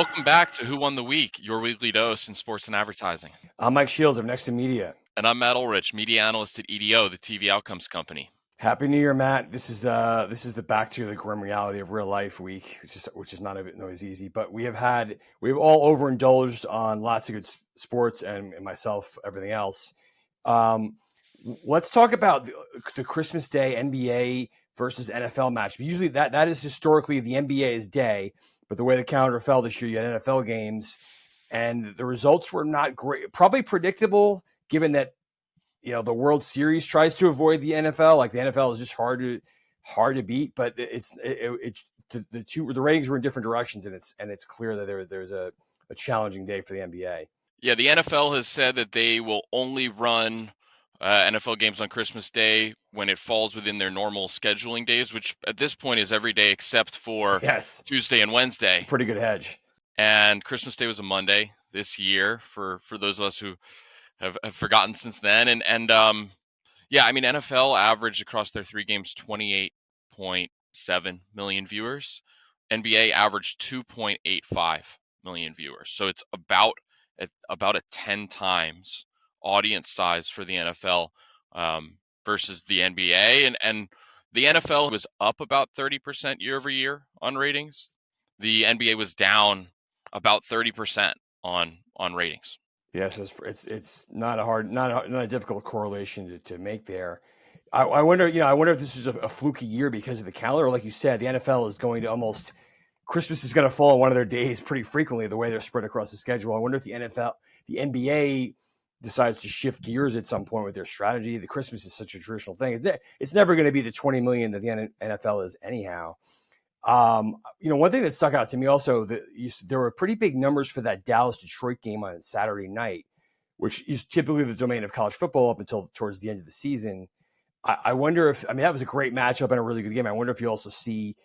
Welcome back to Who Won the Week, your weekly dose in sports and advertising. I'm Mike Shields of Next to Media. And I'm Matt Ulrich, media analyst at EDO, the TV Outcomes Company. Happy New Year, Matt. This is the back to the grim reality of real life week, which is not always easy. But we've all overindulged on lots of good sports and myself, everything else. Let's talk about the Christmas Day NBA versus NFL match. Usually that is historically the NBA's day, but the way the calendar fell this year, you had NFL games, and the results were not great. Probably predictable, given that the World Series tries to avoid the NFL. Like the NFL is just hard to beat, but the ratings were in different directions, and it's clear that there's a challenging day for the NBA. Yeah, the NFL has said that they will only run NFL games on Christmas Day when it falls within their normal scheduling days, which at this point is every day except for Tuesday and Wednesday. It's a pretty good hedge. And Christmas Day was a Monday this year for those of us who have forgotten since then. Yeah, I mean, NFL averaged across their 3 games 28.7 million viewers. NBA averaged 2.85 million viewers. So it's about a 10 times audience size for the NFL versus the NBA. And the NFL was up about 30% year over year on ratings. The NBA was down about 30% on ratings. Yes, it's not a difficult correlation to make there. I wonder if this is a fluky year because of the calendar. Like you said, the NFL is going to Christmas is going to fall on one of their days pretty frequently, the way they're spread across the schedule. I wonder if the NBA decides to shift gears at some point with their strategy. The Christmas is such a traditional thing. It's never going to be the 20 million that the NFL is anyhow. One thing that stuck out to me also, there were pretty big numbers for that Dallas-Detroit game on Saturday night, which is typically the domain of college football up until towards the end of the season. I wonder that was a great matchup and a really good game. I wonder if you also see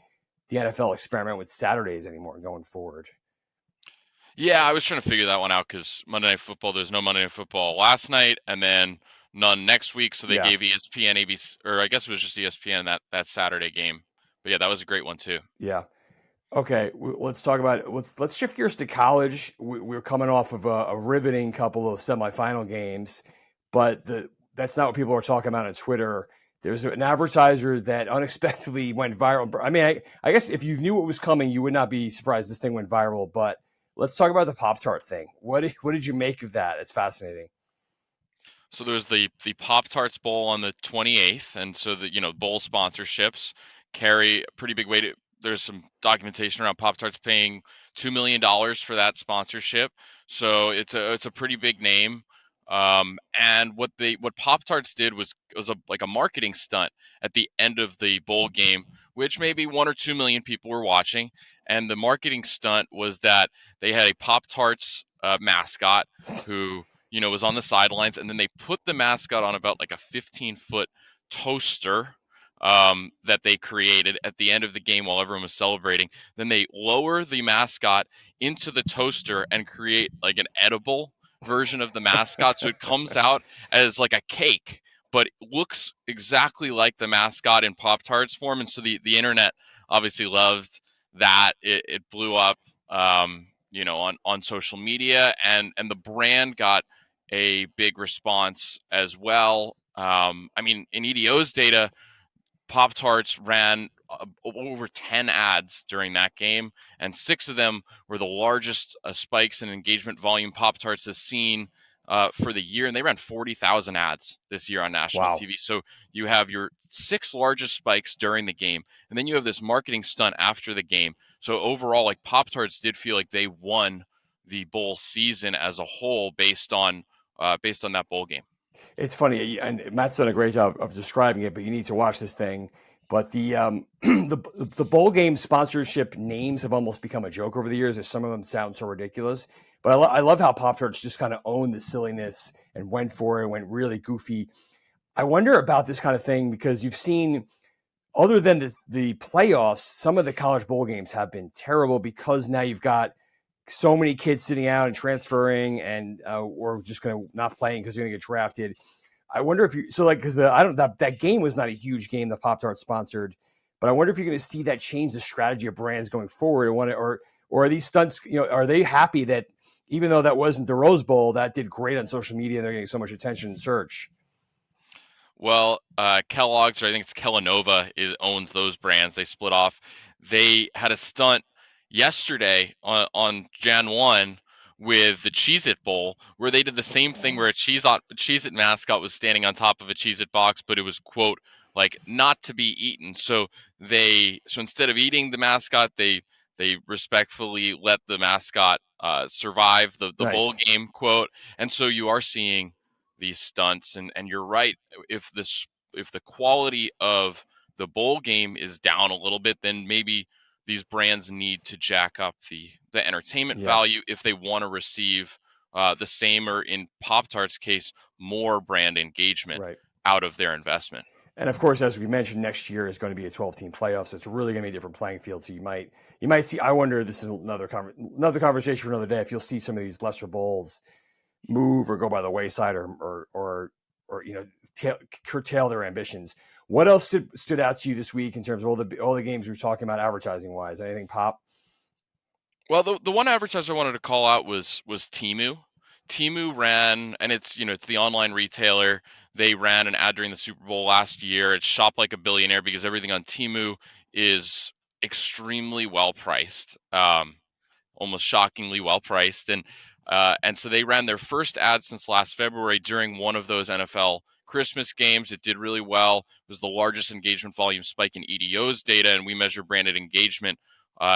the NFL experiment with Saturdays anymore going forward. Yeah, I was trying to figure that one out because Monday Night Football, there's no Monday Night Football last night and then none next week. So they gave ESPN, ABC, or I guess it was just ESPN that Saturday game. But yeah, that was a great one too. Yeah. Okay, let's talk about it. Let's shift gears to college. We're coming off of a riveting couple of semifinal games, but that's not what people are talking about on Twitter. There's an advertiser that unexpectedly went viral. I mean, I guess if you knew what was coming, you would not be surprised this thing went viral. But let's talk about the Pop-Tart thing. What did you make of that? It's fascinating. So there's the Pop-Tarts Bowl on the 28th, and so the bowl sponsorships carry a pretty big weight. There's some documentation around Pop-Tarts paying $2 million for that sponsorship, so it's a pretty big name. And what Pop-Tarts did was like a marketing stunt at the end of the bowl game, which maybe 1 or 2 million people were watching. And the marketing stunt was that they had a Pop-Tarts mascot who was on the sidelines, and then they put the mascot on about like a 15-foot toaster that they created at the end of the game while everyone was celebrating. Then they lower the mascot into the toaster and create like an edible version of the mascot. So it comes out as like a cake, but looks exactly like the mascot in Pop-Tarts form. And so the internet obviously loved that. It blew up, on social media, and the brand got a big response as well. I mean, in EDO's data, Pop-Tarts ran over 10 ads during that game, and 6 of them were the largest spikes in engagement volume Pop-Tarts has seen for the year, and they ran 40,000 ads this year on national TV. So you have your 6 largest spikes during the game, and then you have this marketing stunt after the game. So overall, like, Pop-Tarts did feel like they won the bowl season as a whole based on that bowl game. It's funny, and Matt's done a great job of describing it, but you need to watch this thing. But the the bowl game sponsorship names have almost become a joke over the years, as some of them sound so ridiculous. But I love how Pop-Tarts just kind of owned the silliness and went for it, went really goofy. I wonder about this kind of thing because you've seen, other than the playoffs, some of the college bowl games have been terrible because now you've got so many kids sitting out and transferring, and or just going to not playing because they're going to get drafted. I wonder if because that game was not a huge game that Pop-Tarts sponsored, but I wonder if you're going to see that change the strategy of brands going forward, or or are these stunts? Are they happy that even though that wasn't the Rose Bowl, that did great on social media and they're getting so much attention and search? Well, Kellogg's, or I think it's Kellanova, owns those brands. They split off. They had a stunt yesterday on Jan 1 with the Cheez-It Bowl, where they did the same thing where a Cheez-It mascot was standing on top of a Cheez-It box, but it was, quote, like not to be eaten. So instead of eating the mascot, they respectfully let the mascot survive the bowl Nice. game, quote. And so you are seeing these stunts, and you're right. If the quality of the bowl game is down a little bit, then maybe these brands need to jack up the entertainment Yeah. value if they want to receive the same, or in Pop Tarts case, more brand engagement Right. out of their investment. And of course, as we mentioned, next year is going to be a 12-team playoff, so it's really going to be a different playing field. So you might see. I wonder. This is another conversation for another day. If you'll see some of these lesser bowls move or go by the wayside, or curtail their ambitions. What else stood out to you this week in terms of all the games we were talking about advertising wise? Anything pop? Well, the one advertiser I wanted to call out was Temu. Temu ran, and it's the online retailer. They ran an ad during the Super Bowl last year. It's Shop Like a Billionaire because everything on Temu is extremely well priced. Almost shockingly well priced, and so they ran their first ad since last February during one of those NFL Christmas games. It did really well. It was the largest engagement volume spike in EDO's data, and we measure branded engagement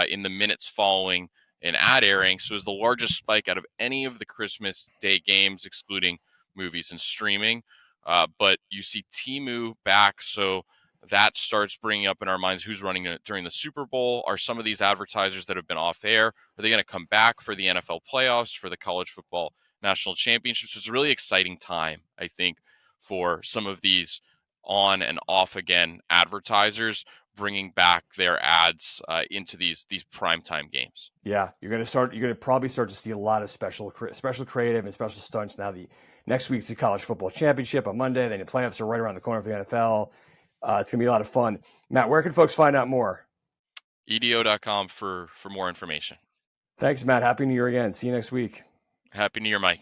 in the minutes following an ad airing. So it was the largest spike out of any of the Christmas Day games, excluding movies and streaming. But you see Temu back, so that starts bringing up in our minds who's running it during the Super Bowl. Are some of these advertisers that have been off air, are they going to come back for the NFL playoffs, for the college football national championships? It's a really exciting time, I think, for some of these on and off again advertisers bringing back their ads into these primetime games. Yeah, You're gonna probably start to see a lot of special creative and special stunts. Now the next week's the college football championship on Monday. Then the playoffs are right around the corner for the NFL. It's gonna be a lot of fun. Matt, where can folks find out more? EDO.com for more information. Thanks, Matt. Happy New Year again. See you next week. Happy New Year, Mike.